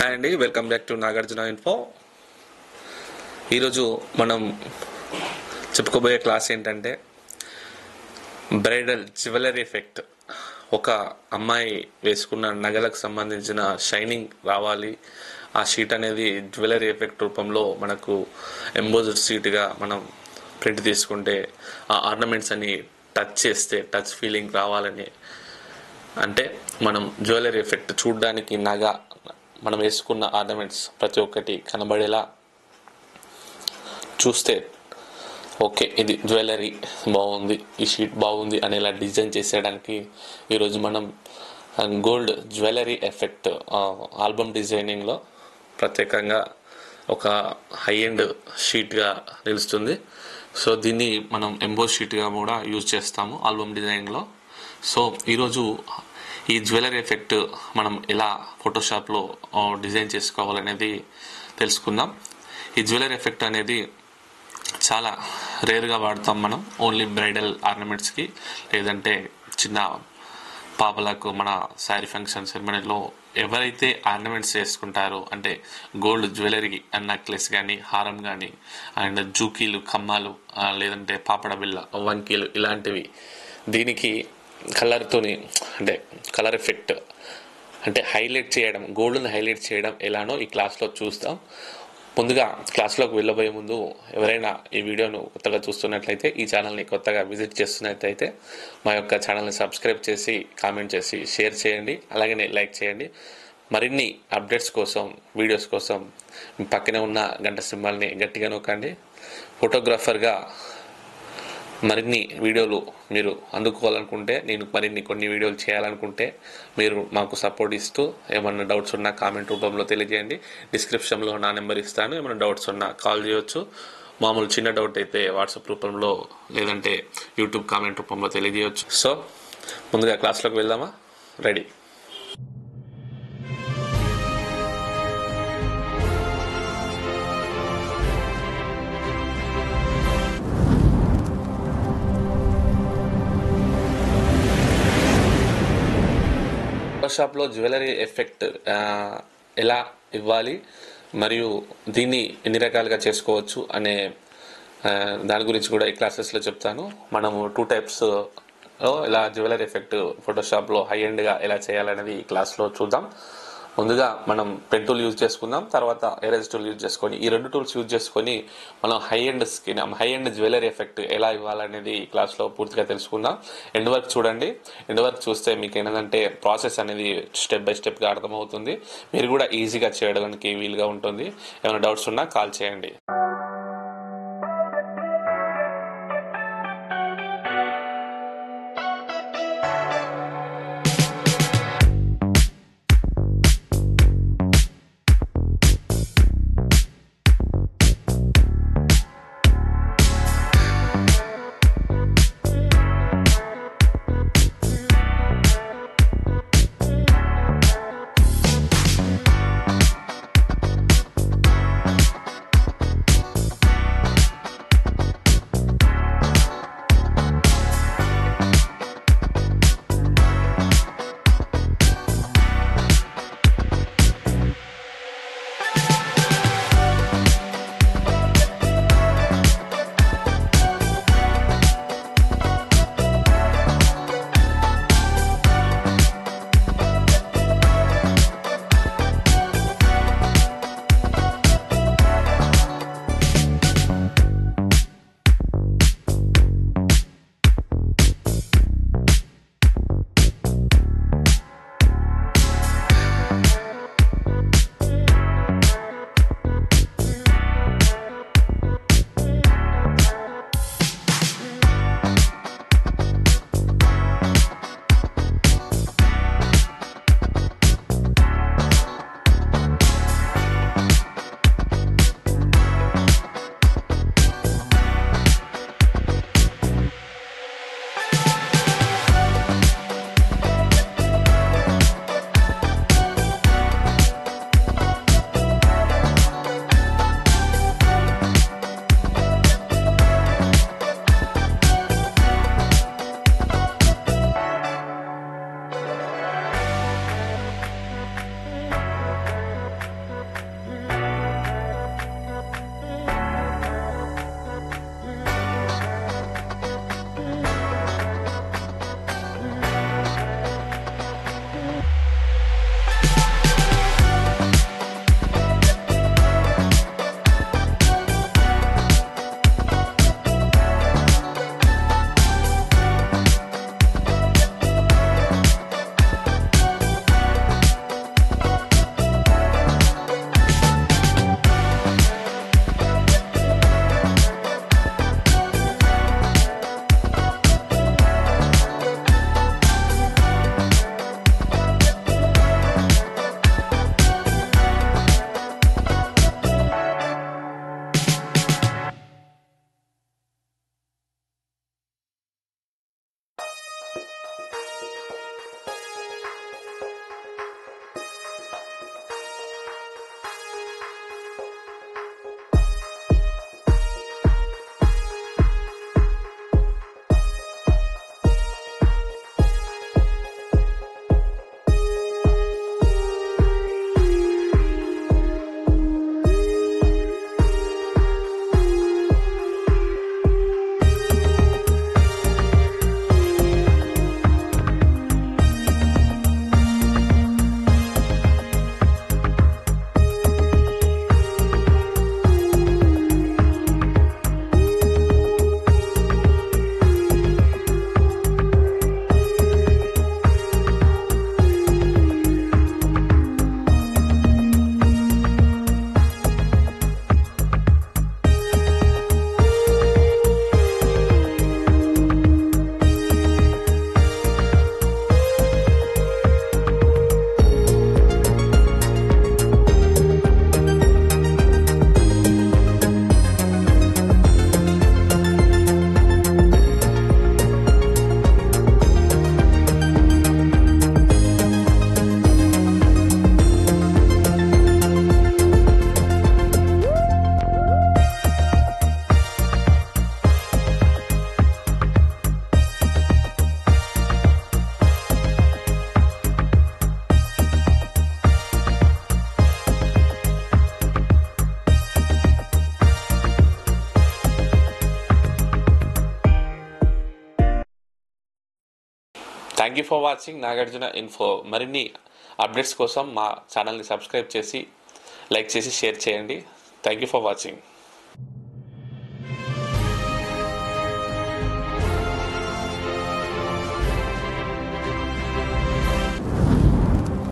Hi అండి, welcome back to Nagarjuna info. ఈరోజు మనం చెప్పుకోబోయే క్లాస్ ఏంటంటే బ్రైడల్ జ్యువెలరీ ఎఫెక్ట్. ఒక అమ్మాయి వేసుకున్న నగలకు సంబంధించిన షైనింగ్ రావాలి, ఆ షీట్ అనేది జ్యువెలరీ ఎఫెక్ట్ రూపంలో మనకు ఎంబోజ్డ్ షీట్గా మనం ప్రింట్ తీసుకుంటే ఆ ఆర్నమెంట్స్ అని టచ్ చేస్తే టచ్ ఫీలింగ్ రావాలని, అంటే మనం జ్యువెలరీ ఎఫెక్ట్ చూడడానికి నగ మనం వేసుకున్న ఆర్నమెంట్స్ ప్రతి ఒక్కటి కనబడేలా చూస్తే ఓకే ఇది జ్యువెలరీ బాగుంది, ఈ షీట్ బాగుంది అనేలా డిజైన్ చేసేయడానికి ఈరోజు మనం గోల్డ్ జ్యువెలరీ ఎఫెక్ట్ ఆల్బమ్ డిజైనింగ్లో ప్రత్యేకంగా ఒక హై ఎండ్ షీట్గా నిలుస్తుంది. సో దీన్ని మనం ఎంబోస్ షీట్గా కూడా యూజ్ చేస్తాము ఆల్బమ్ డిజైనింగ్లో. సో ఈరోజు ఈ జ్యువెలరీ ఎఫెక్ట్ మనం ఎలా ఫోటోషాప్లో డిజైన్ చేసుకోవాలనేది తెలుసుకుందాం. ఈ జ్యువెలరీ ఎఫెక్ట్ అనేది చాలా రేర్గా వాడతాం మనం, ఓన్లీ బ్రైడల్ ఆర్నమెంట్స్కి, లేదంటే చిన్న పాపలకు మన శారీ ఫంక్షన్ సెరమనీలో ఎవరైతే ఆర్నమెంట్స్ చేసుకుంటారో, అంటే గోల్డ్ జ్యువెలరీ నెక్లెస్ కానీ హారం కానీ అండ్ జూకీలు కమ్మాలు లేదంటే పాపడ బిళ్ళ వంకీలు ఇలాంటివి, దీనికి కలర్తోని అంటే కలర్ ఎఫెక్ట్ అంటే హైలైట్ చేయడం, గోల్డ్ని హైలైట్ చేయడం ఎలానో ఈ క్లాస్లో చూస్తాం. ముందుగా క్లాస్లోకి వెళ్ళబోయే ముందు ఎవరైనా ఈ వీడియోను కొత్తగా చూస్తున్నట్లయితే, ఈ ఛానల్ని కొత్తగా విజిట్ చేస్తున్నట్లయితే మా యొక్క ఛానల్ని సబ్స్క్రైబ్ చేసి కామెంట్ చేసి షేర్ చేయండి, అలాగే లైక్ చేయండి. మరిన్ని అప్డేట్స్ కోసం వీడియోస్ కోసం పక్కనే ఉన్న గంట సింబల్ని గట్టిగా నొక్కండి. ఫోటోగ్రాఫర్గా మరిన్ని వీడియోలు మీరు అందుకోవాలనుకుంటే, నేను కొన్ని వీడియోలు చేయాలనుకుంటే మీరు మాకు సపోర్ట్ ఇస్తూ ఏమన్నా డౌట్స్ ఉన్నా కామెంట్ రూపంలో తెలియజేయండి. డిస్క్రిప్షన్లో నా నెంబర్ ఇస్తాను, ఏమైనా డౌట్స్ ఉన్నా కాల్ చేయవచ్చు. మామూలు చిన్న డౌట్ అయితే వాట్సాప్ రూపంలో లేదంటే యూట్యూబ్ కామెంట్ రూపంలో తెలియజేయవచ్చు. సో ముందుగా క్లాస్లోకి వెళ్దామా? రెడీ. ఫోటోషాప్లో జ్యువెలరీ ఎఫెక్ట్ ఎలా ఇవ్వాలి మరియు దీన్ని ఎన్ని రకాలుగా చేసుకోవచ్చు అనే దాని గురించి కూడా ఈ క్లాసెస్లో చెప్తాను. మనము 2 టైప్స్లో ఇలా జ్యువెలరీ ఎఫెక్ట్ ఫోటోషాప్లో హై ఎండ్గా ఎలా చేయాలనేది ఈ క్లాస్లో చూద్దాం. ముందుగా మనం పెన్ టూల్ యూజ్ చేసుకుందాం, తర్వాత ఎరేజ్ టూల్ యూజ్ చేసుకొని, ఈ 2 టూల్స్ యూజ్ చేసుకొని మనం హై ఎండ్ జ్యువెలరీ ఎఫెక్ట్ ఎలా ఇవ్వాలనేది ఈ క్లాస్లో పూర్తిగా తెలుసుకుందాం. ఎండ్ వర్క్ చూడండి. ఎండ్ వర్క్ చూస్తే మీకు ఏంటంటే ప్రాసెస్ అనేది స్టెప్ బై స్టెప్గా అర్థమవుతుంది, మీరు కూడా ఈజీగా చేయడానికి వీలుగా ఉంటుంది. ఏమైనా డౌట్స్ ఉన్నా కాల్ చేయండి. Thank you for watching Nagarjuna info. మరిన్ని అప్డేట్స్ కోసం మా ఛానల్ని సబ్స్క్రైబ్ చేసి లైక్ చేసి షేర్ చేయండి. Thank you for watching.